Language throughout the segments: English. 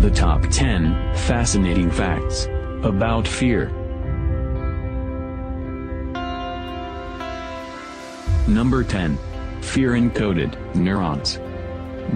The top 10 fascinating facts about fear. Number 10. Fear-encoded neurons.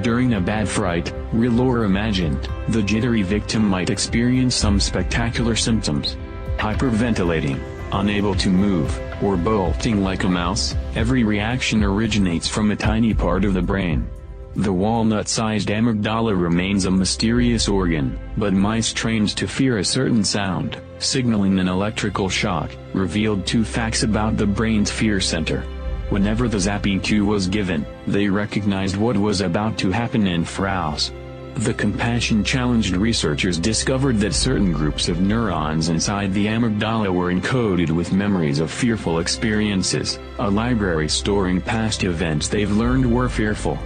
During a bad fright, real or imagined, the jittery victim might experience some spectacular symptoms. Hyperventilating, unable to move, or bolting like a mouse. Every reaction originates from a tiny part of the brain. The walnut-sized amygdala remains a mysterious organ, but mice trained to fear a certain sound, signaling an electrical shock, revealed 2 facts about the brain's fear center. Whenever the zapping cue was given, they recognized what was about to happen and froze. The compassion-challenged researchers discovered that certain groups of neurons inside the amygdala were encoded with memories of fearful experiences, a library storing past events they've learned were fearful.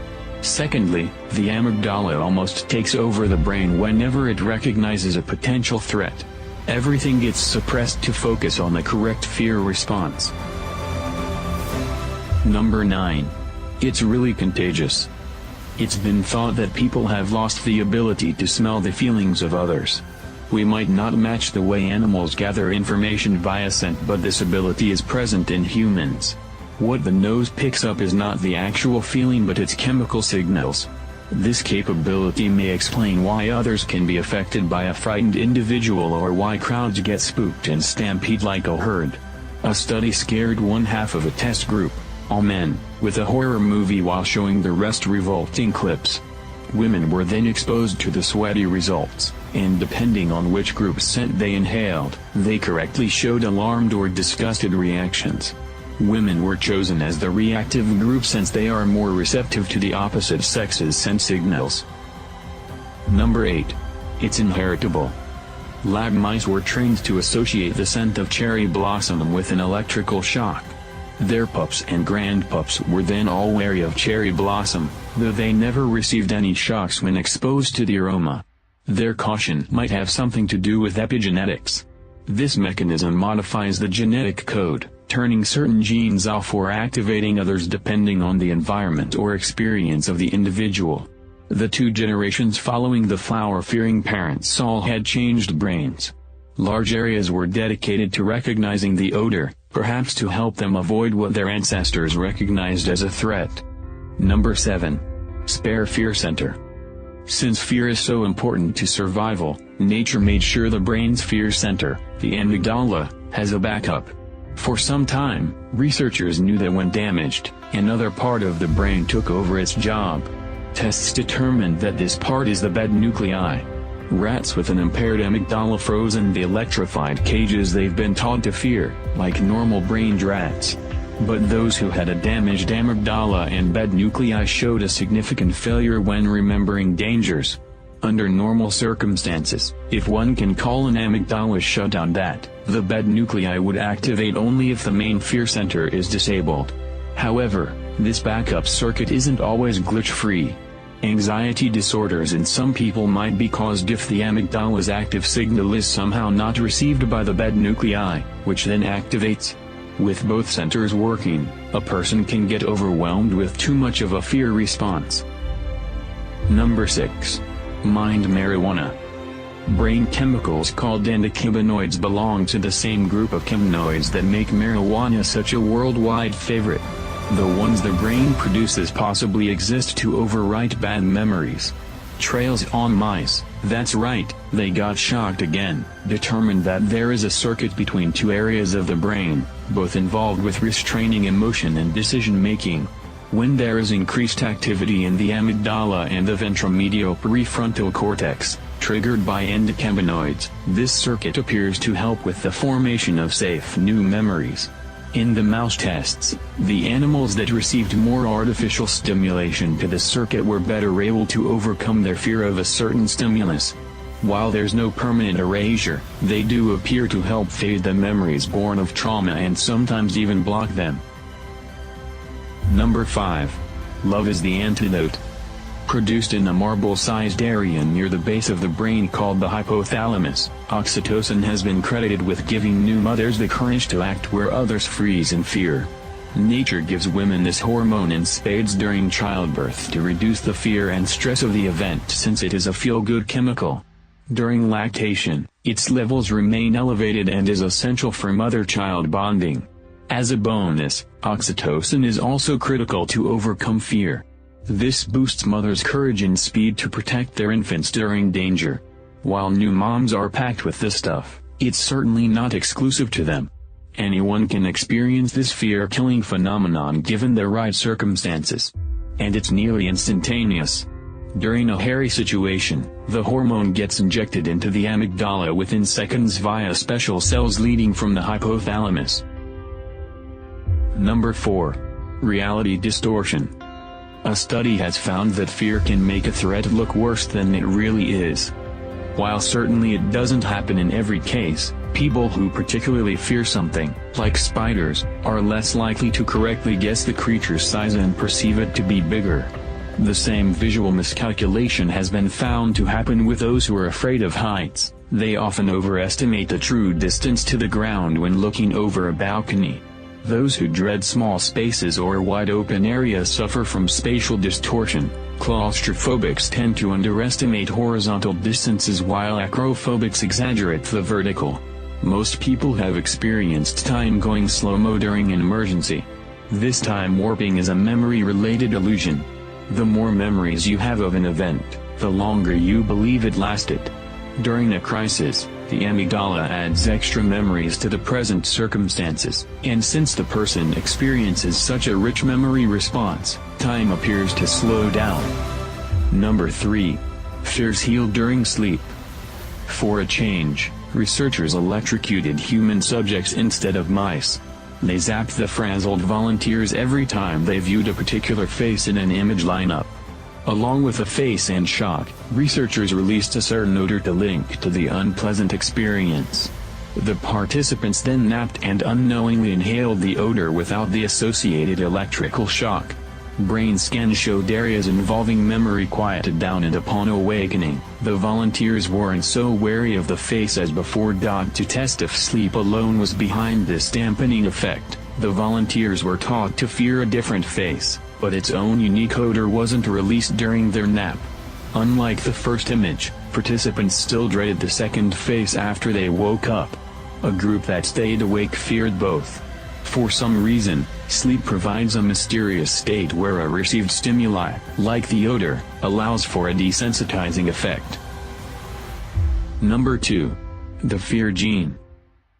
Secondly, the amygdala almost takes over the brain whenever it recognizes a potential threat. Everything gets suppressed to focus on the correct fear response. Number 9. It's really contagious. It's been thought that people have lost the ability to smell the feelings of others. We might not match the way animals gather information via scent, but this ability is present in humans. What the nose picks up is not the actual feeling but its chemical signals. This capability may explain why others can be affected by a frightened individual or why crowds get spooked and stampede like a herd. A study scared one half of a test group, all men, with a horror movie while showing the rest revolting clips. Women were then exposed to the sweaty results, and depending on which group's scent they inhaled, they correctly showed alarmed or disgusted reactions. Women were chosen as the reactive group since they are more receptive to the opposite sex's scent signals. Number 8. It's inheritable. Lab mice were trained to associate the scent of cherry blossom with an electrical shock. Their pups and grandpups were then all wary of cherry blossom, though they never received any shocks when exposed to the aroma. Their caution might have something to do with epigenetics. This mechanism modifies the genetic code, turning certain genes off or activating others depending on the environment or experience of the individual. The 2 generations following the flower-fearing parents all had changed brains. Large areas were dedicated to recognizing the odor, perhaps to help them avoid what their ancestors recognized as a threat. Number 7. Spare fear center. Since fear is so important to survival, nature made sure the brain's fear center, the amygdala, has a backup. For some time, researchers knew that when damaged, another part of the brain took over its job. Tests determined that this part is the bed nuclei. Rats with an impaired amygdala froze in the electrified cages they've been taught to fear, like normal-brained rats. But those who had a damaged amygdala and bed nuclei showed a significant failure when remembering dangers. Under normal circumstances, if one can call an amygdala shutdown, the bed nuclei would activate only if the main fear center is disabled. However, this backup circuit isn't always glitch-free. Anxiety disorders in some people might be caused if the amygdala's active signal is somehow not received by the bed nuclei, which then activates. With both centers working, a person can get overwhelmed with too much of a fear response. Number 6. Mind marijuana. Brain chemicals called endocannabinoids belong to the same group of cheminoids that make marijuana such a worldwide favorite. The ones the brain produces possibly exist to overwrite bad memories. Trails on mice, that's right, they got shocked again, determined that there is a circuit between 2 areas of the brain, both involved with restraining emotion and decision-making. When there is increased activity in the amygdala and the ventromedial prefrontal cortex, triggered by endocannabinoids, this circuit appears to help with the formation of safe new memories. In the mouse tests, the animals that received more artificial stimulation to the circuit were better able to overcome their fear of a certain stimulus. While there's no permanent erasure, they do appear to help fade the memories born of trauma and sometimes even block them. Number 5. Love is the antidote. Produced in a marble-sized area near the base of the brain called the hypothalamus, oxytocin has been credited with giving new mothers the courage to act where others freeze in fear. Nature gives women this hormone in spades during childbirth to reduce the fear and stress of the event, since it is a feel-good chemical. During lactation, its levels remain elevated and is essential for mother-child bonding. As a bonus, oxytocin is also critical to overcome fear. This boosts mothers' courage and speed to protect their infants during danger. While new moms are packed with this stuff, it's certainly not exclusive to them. Anyone can experience this fear-killing phenomenon given the right circumstances. And it's nearly instantaneous. During a hairy situation, the hormone gets injected into the amygdala within seconds via special cells leading from the hypothalamus. Number 4. Reality distortion. A study has found that fear can make a threat look worse than it really is. While certainly it doesn't happen in every case, people who particularly fear something, like spiders, are less likely to correctly guess the creature's size and perceive it to be bigger. The same visual miscalculation has been found to happen with those who are afraid of heights. They often overestimate the true distance to the ground when looking over a balcony. Those who dread small spaces or wide-open areas suffer from spatial distortion. Claustrophobics tend to underestimate horizontal distances while acrophobics exaggerate the vertical. Most people have experienced time going slow-mo during an emergency. This time warping is a memory-related illusion. The more memories you have of an event, the longer you believe it lasted. During a crisis, the amygdala adds extra memories to the present circumstances, and since the person experiences such a rich memory response, time appears to slow down. Number 3. Fears healed during sleep. For a change, researchers electrocuted human subjects instead of mice. They zapped the frazzled volunteers every time they viewed a particular face in an image lineup. Along with the face and shock, researchers released a certain odor to link to the unpleasant experience. The participants then napped and unknowingly inhaled the odor without the associated electrical shock. Brain scans showed areas involving memory quieted down, and upon awakening, the volunteers weren't so wary of the face as before. To test if sleep alone was behind this dampening effect, the volunteers were taught to fear a different face, but its own unique odor wasn't released during their nap. Unlike the first image, participants still dreaded the second face after they woke up. A group that stayed awake feared both. For some reason, sleep provides a mysterious state where a received stimuli, like the odor, allows for a desensitizing effect. Number 2. The fear gene.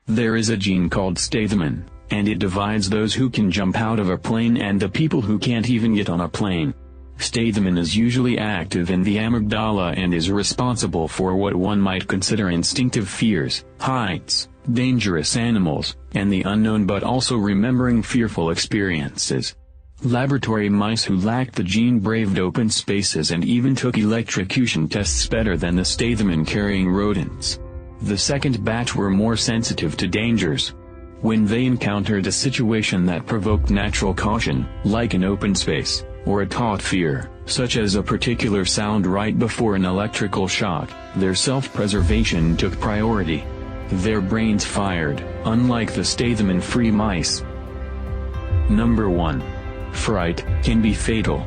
There is a gene called Stathmin, and it divides those who can jump out of a plane and the people who can't even get on a plane. Stathmin is usually active in the amygdala and is responsible for what one might consider instinctive fears, heights, dangerous animals, and the unknown, but also remembering fearful experiences. Laboratory mice who lacked the gene braved open spaces and even took electrocution tests better than the Stathmin-carrying rodents. The second batch were more sensitive to dangers. When they encountered a situation that provoked natural caution, like an open space, or a taut fear, such as a particular sound right before an electrical shock, their self-preservation took priority. Their brains fired, unlike the Stathmin-free mice. Number 1. Fright can be fatal.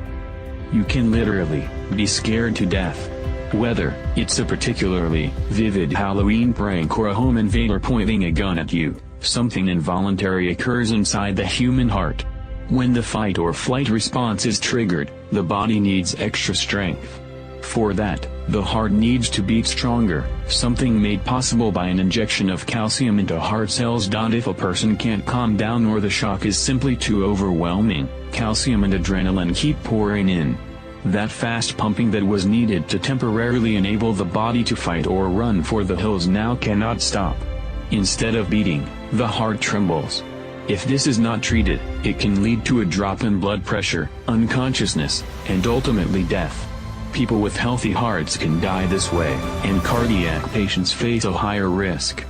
You can literally be scared to death. Whether it's a particularly vivid Halloween prank or a home invader pointing a gun at you, something involuntary occurs inside the human heart. When the fight or flight response is triggered, the body needs extra strength. For that, the heart needs to beat stronger, something made possible by an injection of calcium into heart cells. If a person can't calm down or the shock is simply too overwhelming, calcium and adrenaline keep pouring in. That fast pumping that was needed to temporarily enable the body to fight or run for the hills now cannot stop. Instead of beating, the heart trembles. If this is not treated, it can lead to a drop in blood pressure, unconsciousness, and ultimately death. People with healthy hearts can die this way, and cardiac patients face a higher risk.